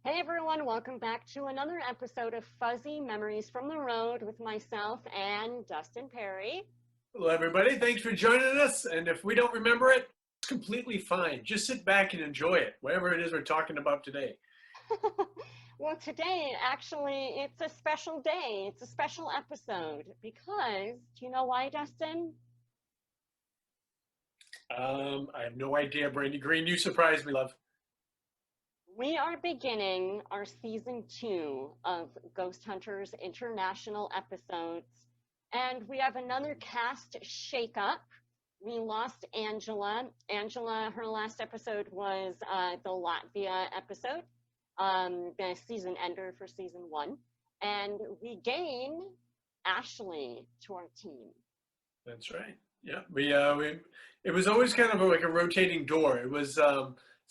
Hey everyone, welcome back to another episode of Fuzzy Memories from the Road with myself and Dustin Pari. Hello, everybody. Thanks for joining us. And if we don't remember it, it's completely fine. Just sit back and enjoy it, whatever it is we're talking about today. Well, today, actually, it's a special day. It's a special episode because, do you know why, Dustin? I have no idea, Brandy Green. You surprised me, love. We are beginning our season 2 of Ghost Hunters International episodes, and we have another cast shakeup. We lost Angela. Angela, her last episode was the Latvia episode, the season ender for season 1, and we gain Ashley to our team. That's right. Yeah, it was always kind of like a rotating door. It was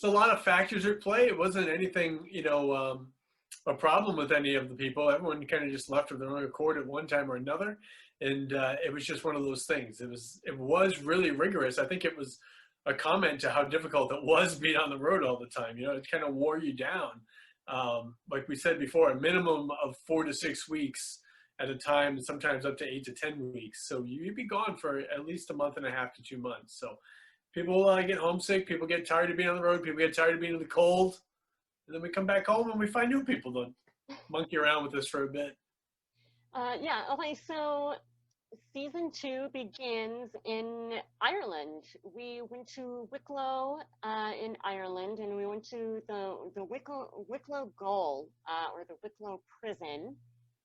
it's a lot of factors at play. It wasn't anything, a problem with any of the people. Everyone kind of just left of their own accord at one time or another, and it was just one of those things. It was really rigorous. I think it was a comment to how difficult it was being on the road all the time. It kind of wore you down. Like we said before, a minimum of 4 to 6 weeks at a time, sometimes up to 8 to 10 weeks. So you'd be gone for at least a month and a half to 2 months. So people get homesick. People get tired of being on the road. People get tired of being in the cold. And then we come back home and we find new people to monkey around with us for a bit. Yeah, okay, so season 2 begins in Ireland. We went to Wicklow in Ireland, and we went to the Wicklow Gaol, or the Wicklow prison.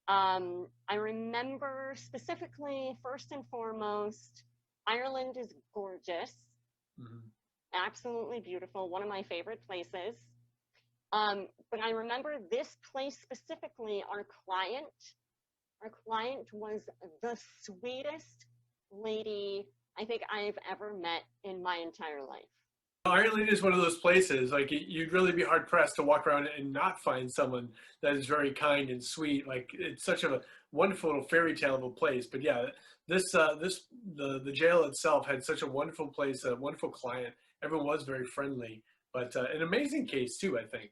I remember specifically, first and foremost, Ireland is gorgeous. Mm-hmm. Absolutely beautiful. One of my favorite places. But I remember this place specifically, our client was the sweetest lady I think I've ever met in my entire life. Ireland is one of those places, like you'd really be hard pressed to walk around and not find someone that is very kind and sweet. Like it's such a wonderful little fairy tale of a place. But yeah, the jail itself had such a wonderful place, a wonderful client. Everyone was very friendly, but an amazing case too, I think.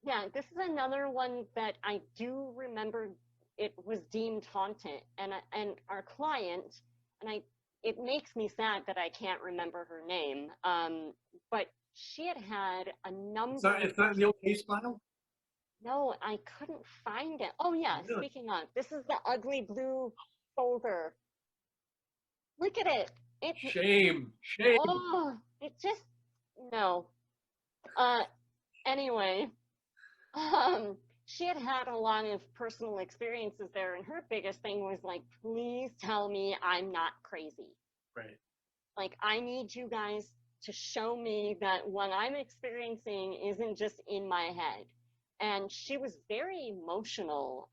Yeah, this is another one that I do remember. It was deemed haunted, and our client, and it makes me sad that I can't remember her name. But she had a number. It's not in the old case file? No, I couldn't find it. Oh yeah, really? Speaking of, this is the ugly blue folder. Look at it. Shame. Oh, it just, no. Anyway, she had a lot of personal experiences there, and her biggest thing was like, please tell me I'm not crazy. Right. Like, I need you guys to show me that what I'm experiencing isn't just in my head. And she was very emotional.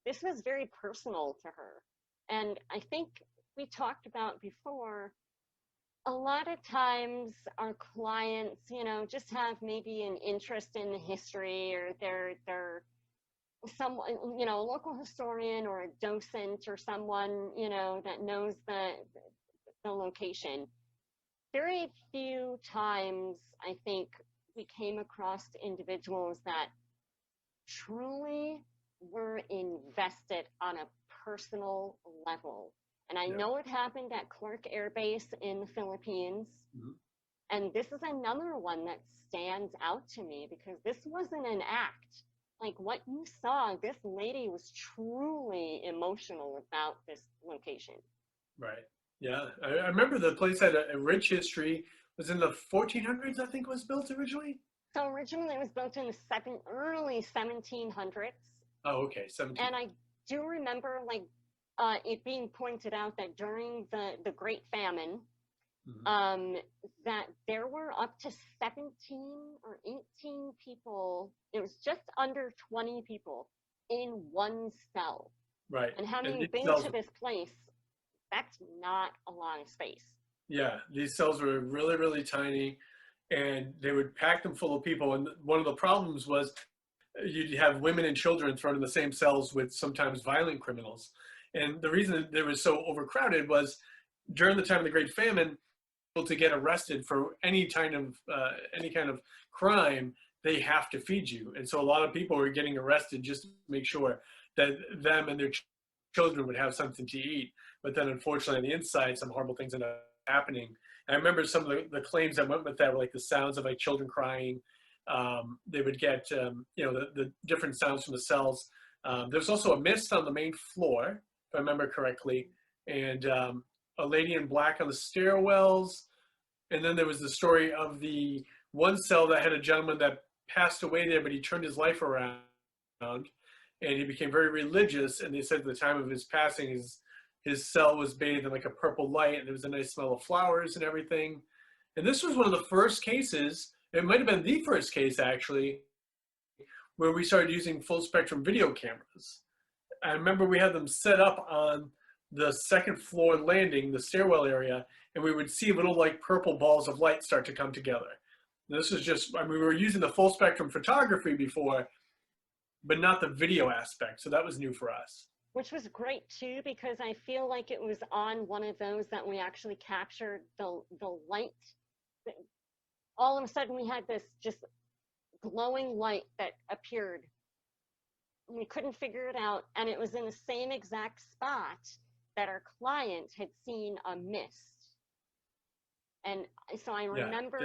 This was very personal to her. And I think we talked about before, a lot of times our clients, just have maybe an interest in the history, or they're someone, a local historian or a docent or someone, that knows the location. Very few times, I think, we came across individuals that truly were invested on a personal level. And I know it happened at Clark Air Base in the Philippines. Mm-hmm. And this is another one that stands out to me because this wasn't an act. Like what you saw, this lady was truly emotional about this location. Right. Yeah. I remember the place had a rich history. It was in the 1400s, I think, was built originally. So originally it was built in the early 1700s. Oh, okay. 17. And I do remember it being pointed out that during the Great Famine, mm-hmm. That there were up to 17 or 18 people. It was just under 20 people in one cell. Right. And And having these been cells, to this place, that's not a long space. yeah, these cells were really, really tiny, and they would pack them full of people. And one of the problems was you'd have women and children thrown in the same cells with sometimes violent criminals. And the reason that they were so overcrowded was during the time of the Great Famine, people to get arrested for any kind of crime, they have to feed you. And so a lot of people were getting arrested just to make sure that them and their children would have something to eat. But then unfortunately on the inside, some horrible things ended up happening. And I remember some of the claims that went with that were like the sounds of like children crying. They would get, the different sounds from the cells. There was also a mist on the main floor, if I remember correctly, and a lady in black on the stairwells. And then there was the story of the one cell that had a gentleman that passed away there, but he turned his life around and he became very religious. And they said at the time of his passing, his cell was bathed in like a purple light, and there was a nice smell of flowers and everything. And this was one of the first cases, it might have been the first case actually, where we started using full spectrum video cameras. I remember we had them set up on the second floor landing, the stairwell area, and we would see little like purple balls of light start to come together. And this was just, I mean, we were using the full spectrum photography before, but not the video aspect. So that was new for us. Which was great too, because I feel like it was on one of those that we actually captured the light. All of a sudden we had this just glowing light that appeared. We couldn't figure it out, and it was in the same exact spot that our client had seen a mist. And so I remember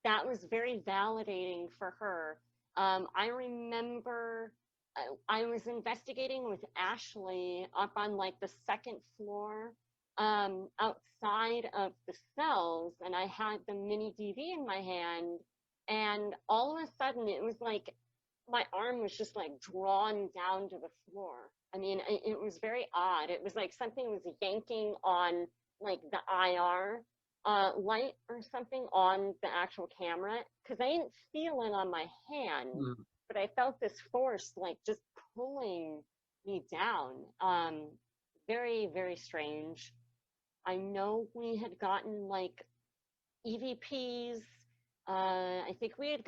that was very validating for her. I remember I was investigating with Ashley up on like the second floor outside of the cells, and I had the mini DV in my hand, and all of a sudden it was like my arm was just like drawn down to the floor. I mean, it was very odd. It was like something was yanking on like the IR light or something on the actual camera, because I didn't feel it on my hand, but I felt this force like just pulling me down. Very, very strange. I know we had gotten like EVPs. I think we had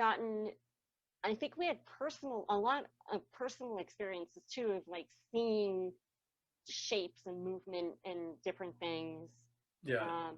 a lot of personal experiences too, of like seeing shapes and movement and different things. Yeah.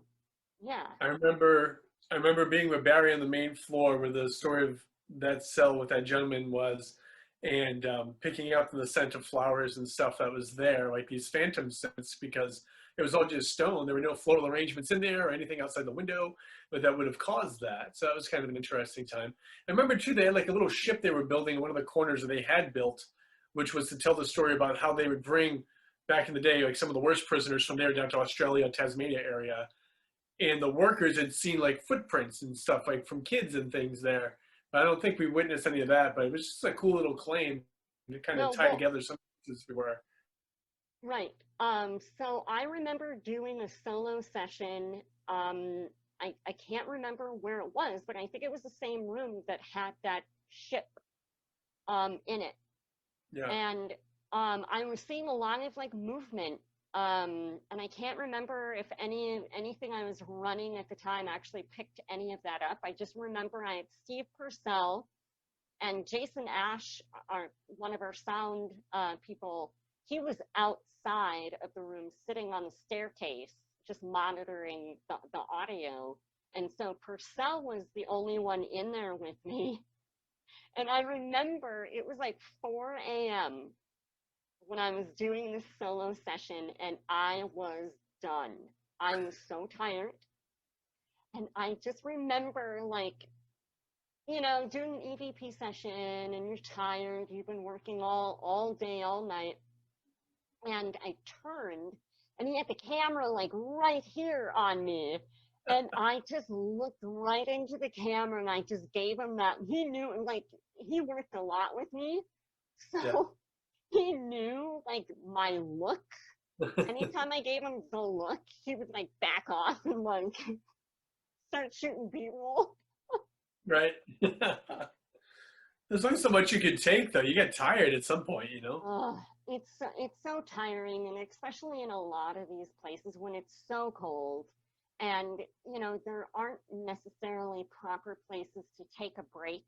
Yeah. I remember being with Barry on the main floor where the story of that cell with that gentleman was, and picking up the scent of flowers and stuff that was there, like these phantom scents, because it was all just stone. There were no floral arrangements in there or anything outside the window, but that would have caused that. So that was kind of an interesting time. I remember too, they had like a little ship they were building in one of the corners that they had built, which was to tell the story about how they would bring, back in the day, like some of the worst prisoners from there down to Australia, Tasmania area. And the workers had seen like footprints and stuff like from kids and things there. But I don't think we witnessed any of that, but it was just a cool little claim to kind of tie together some pieces we were. Right. So I remember doing a solo session. I can't remember where it was, but I think it was the same room that had that ship in it. Yeah. And I was seeing a lot of like movement. And I can't remember if anything I was running at the time actually picked any of that up. I just remember I had Steve Purcell and Jason Ash, one of our sound people. He was outside of the room sitting on the staircase, just monitoring the audio. And so Purcell was the only one in there with me. And I remember it was like 4 a.m. when I was doing this solo session, and I was done. I was so tired. And I just remember, like, you know, doing an EVP session and you're tired, you've been working all day, all night. And I turned and he had the camera like right here on me. And I just looked right into the camera and I just gave him that. He knew, like, he worked a lot with me. So he knew like my look. Anytime I gave him the look, he would like back off and like start shooting B-roll. Right. There's only so much you can take, though. You get tired at some point, you know? Oh, it's so tiring, and especially in a lot of these places when it's so cold, and there aren't necessarily proper places to take a break.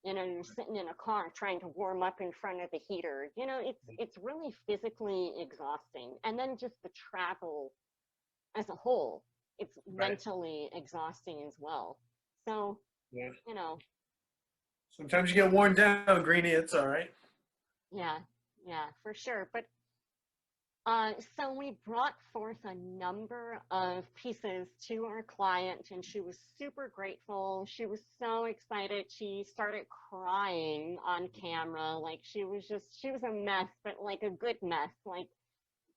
You're sitting in a car trying to warm up in front of the heater. It's really physically exhausting, and then just the travel as a whole, it's Right. mentally exhausting as well. So, Yeah. you know, Sometimes you get worn down, Greenie. It's all right. yeah, yeah, for sure. But so we brought forth a number of pieces to our client, and she was super grateful. She was so excited. She started crying on camera. Like she was a mess, but like a good mess. Like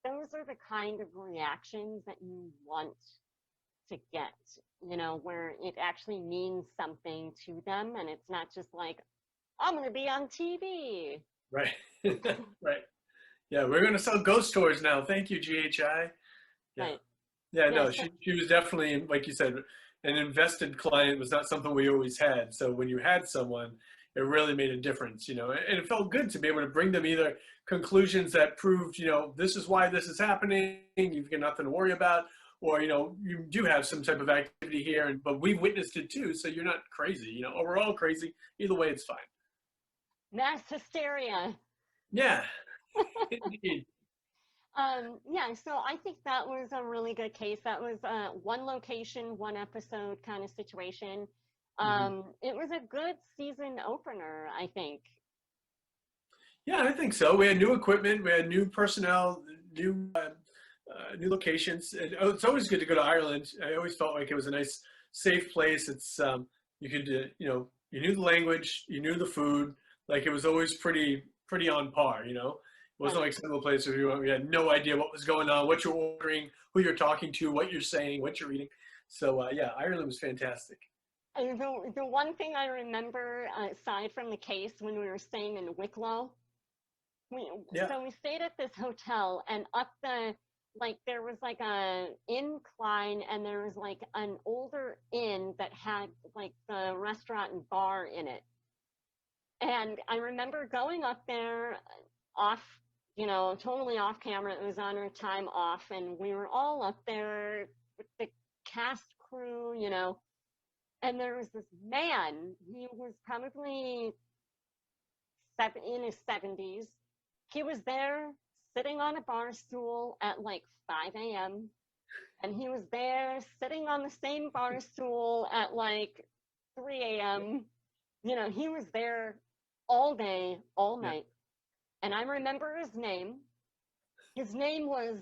those are the kind of reactions that you want to get, where it actually means something to them, and it's not just like, I'm going to be on TV. Right. Right. Yeah, we're going to sell ghost tours now. Thank you, GHI. Yeah. Right. Yeah, Yeah. no, So, she was definitely, like you said, an invested client was not something we always had. So when you had someone, it really made a difference, and it felt good to be able to bring them either conclusions that proved, this is why this is happening, you've got nothing to worry about, or, you do have some type of activity here, but we've witnessed it too, so you're not crazy, or we're all crazy. Either way, it's fine. mass hysteria. Yeah, indeed. Yeah, so I think that was a really good case. That was one location, one episode kind of situation. Mhm. It was a good season opener, I think. Yeah, I think so. We had new equipment, we had new personnel, new locations. And, oh, it's always good to go to Ireland. I always felt like it was a nice, safe place. It's you could, you knew the language, you knew the food. Like it was always pretty on par. It wasn't Right. like some of the places where we had no idea what was going on, what you're ordering, who you're talking to, what you're saying, what you're eating. So yeah, Ireland was fantastic. And the one thing I remember, aside from the case, when we were staying in Wicklow, we Yeah, so we stayed at this hotel, and up the like there was like a incline, and there was like an older inn that had like the restaurant and bar in it. And I remember going up there off, totally off camera. It was on our time off, and we were all up there with the cast crew, and there was this man. He was probably in his 70s. He was there sitting on a bar stool at like 5 a.m. And he was there sitting on the same bar stool at like 3 a.m. He was there all day, all yeah. night. And I remember his name. His name was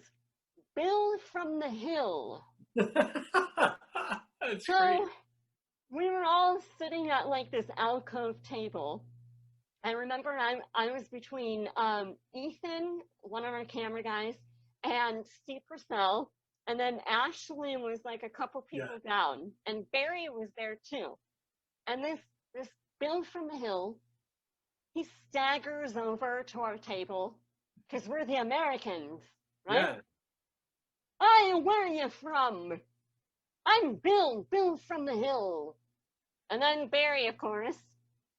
Bill from the Hill. That's great. So we were all sitting at like this alcove table. I remember I was between Ethan, one of our camera guys, and Steve Purcell, and then Ashley was like a couple Yeah. people down, and Barry was there too. And this Bill from the Hill, he staggers over to our table because we're the Americans, right? Yeah. Hey, where are you from? I'm Bill from the Hill. And then Barry, of course,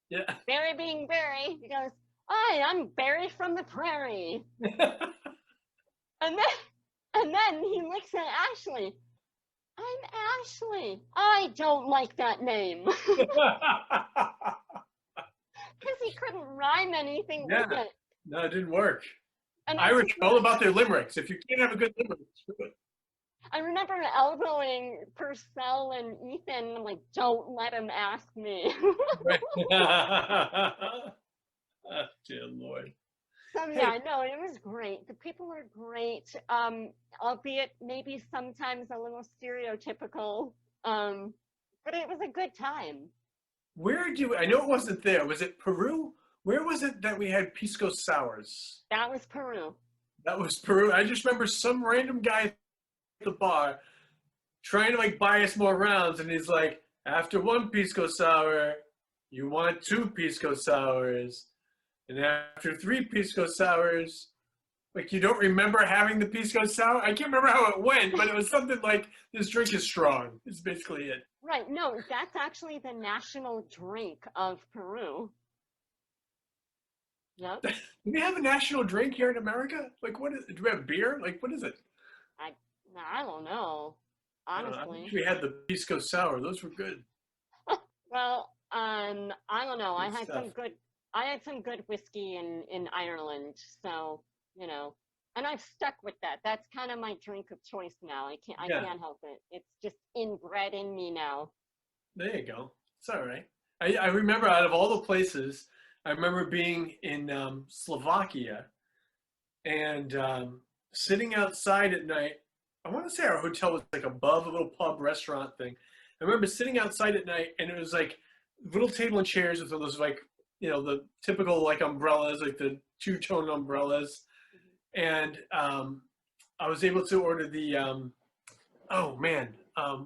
Yeah. Barry being Barry, he goes, hi, I'm Barry from the prairie. And then he looks at Ashley. I'm Ashley. I don't like that name. Because he couldn't rhyme anything with Yeah. it. No, it didn't work. And I Irish just are all about their limericks. If you can't have a good limerick, screw it. I remember elbowing Purcell and Ethan. I'm like, don't let him ask me. Right. Oh, dear Lord. So Hey, yeah, no, it was great. The people are great, albeit maybe sometimes a little stereotypical, but it was a good time. I know it wasn't there. Was it Peru? Where was it that we had pisco sours? That was Peru. That was Peru. I just remember some random guy at the bar trying to like buy us more rounds, and he's like, after one pisco sour, you want two pisco sours. And after three pisco sours, like you don't remember having the pisco sour? I can't remember how it went, but it was something like this drink is strong. It's basically it. Right. No, that's actually the national drink of Peru. Yep. Do we have a national drink here in America? Like, what is? Do we have beer? Like, what is it? I I don't know, I wish honestly. we had the Pisco Sour. Those were good. Well, I don't know. Good stuff. I had some good whiskey in Ireland, so you know, and I've stuck with that. That's kind of my drink of choice now. I Yeah, can't help it. It's just inbred in me now. there you go. It's all right. I remember out of all the places, I remember being in Slovakia and sitting outside at night. I want to say our hotel was like above a little pub restaurant thing. I remember sitting outside at night, and it was like little table and chairs with those like the typical like umbrellas, like the two-tone umbrellas, and I was able to order the oh man,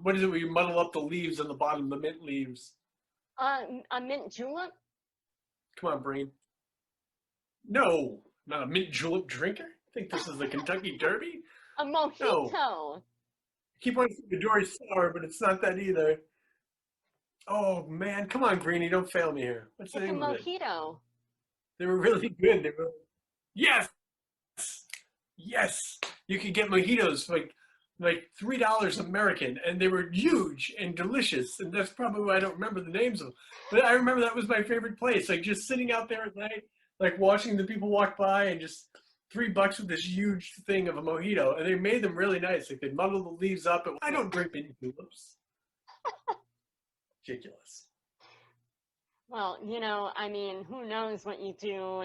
what is it? Where you muddle up the leaves on the bottom, the mint leaves. A mint julep, Come on, brain. No, not a mint julep drinker. I think this is the Kentucky Derby. a No, mojito. I keep wanting to say Midori Sour, but it's not that either. Oh man, come on, Greenie, don't fail me here. What's the It's a name of it? mojito. They were really good. They were yes, yes. You could get mojitos for like $3 American, and they were huge and delicious. And that's probably why I don't remember the names of them. But I remember that was my favorite place. Like just sitting out there at night, like watching the people walk by, and just $3 with this huge thing of a mojito. And they made them really nice. Like they muddle the leaves up. And I don't drink mint juleps. Ridiculous. Well, I mean, who knows what you do,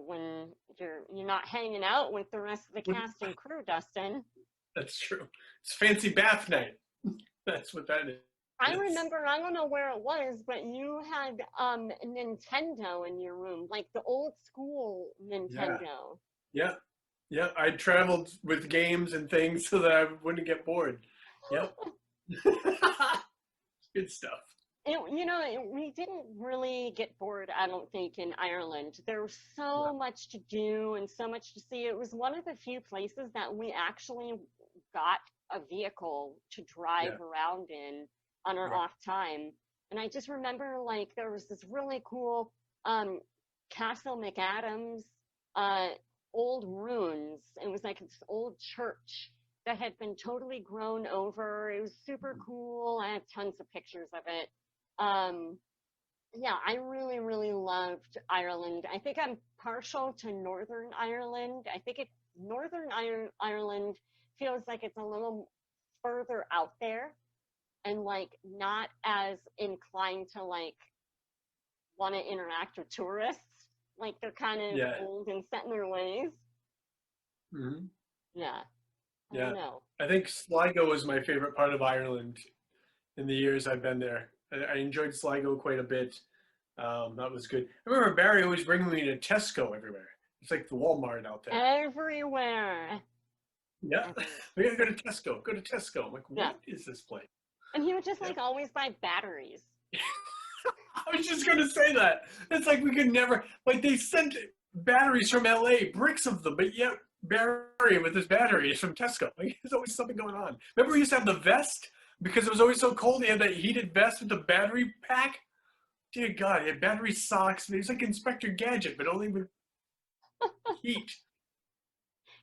when you're not hanging out with the rest of the cast and crew, Dustin. That's true. It's fancy bath night. That's what that is. I remember, I don't know where it was, but you had Nintendo in your room, like the old school Yeah. Nintendo. Yeah. Yeah. I traveled with games and things so that I wouldn't get bored. Yep. Good stuff. We didn't really get bored, I don't think, in Ireland. There was so much to do and so much to see. It was one of the few places that we actually got a vehicle to drive around in on our off time. And I just remember, like, there was this really cool Castle McAdams old ruins. It was like this old church that had been totally grown over. It was super cool. I have tons of pictures of it. Yeah, I really, really loved Ireland. I think I'm partial to Northern Ireland. I think Northern Ireland feels like it's a little further out there and like not as inclined to like want to interact with tourists. Like they're kind of old and set in their ways. Mm-hmm. Yeah. I Yeah. don't know. I think Sligo was my favorite part of Ireland in the years I've been there. I enjoyed Sligo quite a bit. That was good. I remember Barry always bringing me to Tesco everywhere. It's like the Walmart out there. Everywhere. Yeah. We gotta go to Tesco. Go to Tesco. I'm like, what is this place? And he would just like always buy batteries. I was just gonna say that. It's like we could never like they sent batteries from LA, bricks of them, but yet Barry with his batteries from Tesco. Like there's always something going on. Remember we used to have the vest? Because it was always so cold, he had that heated vest with the battery pack. Dear God, he had battery socks. He was like Inspector Gadget, but only with heat.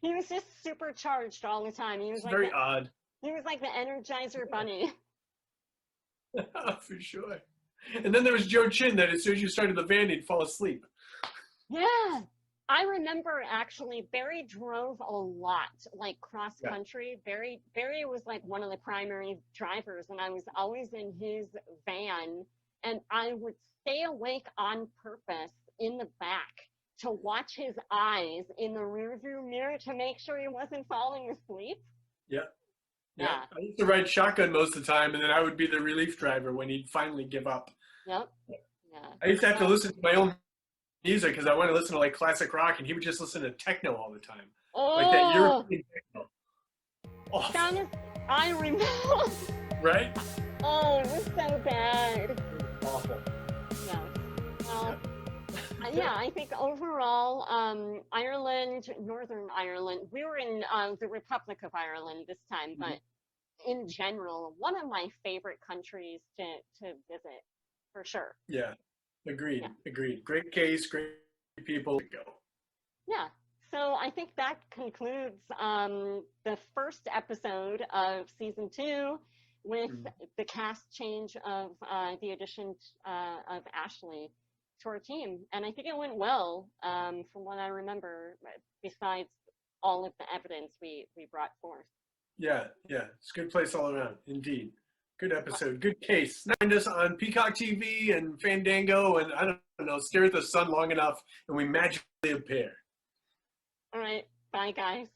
He was just supercharged all the time. He was like very odd. He was like the Energizer Bunny. For sure. And then there was Joe Chin that as soon as you started the van, he'd fall asleep. Yeah. I remember actually Barry drove a lot, like cross country. Barry was like one of the primary drivers, and I was always in his van, and I would stay awake on purpose in the back to watch his eyes in the rearview mirror to make sure he wasn't falling asleep. Yeah. I used to ride shotgun most of the time, and then I would be the relief driver when he'd finally give up. Yep. Yeah. I used to have to listen to my own music because I wanted to listen to like classic rock, and he would just listen to techno all the time. Oh, like that European techno. Awful. I remember. Right? Oh, it was so bad. Awful. Yeah. Well, yeah, I think overall, Ireland, Northern Ireland, we were in the Republic of Ireland this time, but in general, one of my favorite countries to visit, for sure. Yeah, agreed. Great case, great people go. Yeah. So I think that concludes the first episode of season 2 with the cast change of the addition of Ashley to our team. And I think it went well from what I remember, besides all of the evidence we brought forth. Yeah, it's a good place all around, indeed. Good episode, good case. Find us on Peacock TV and Fandango, and I don't know, stare at the sun long enough, and we magically appear. All right, bye guys.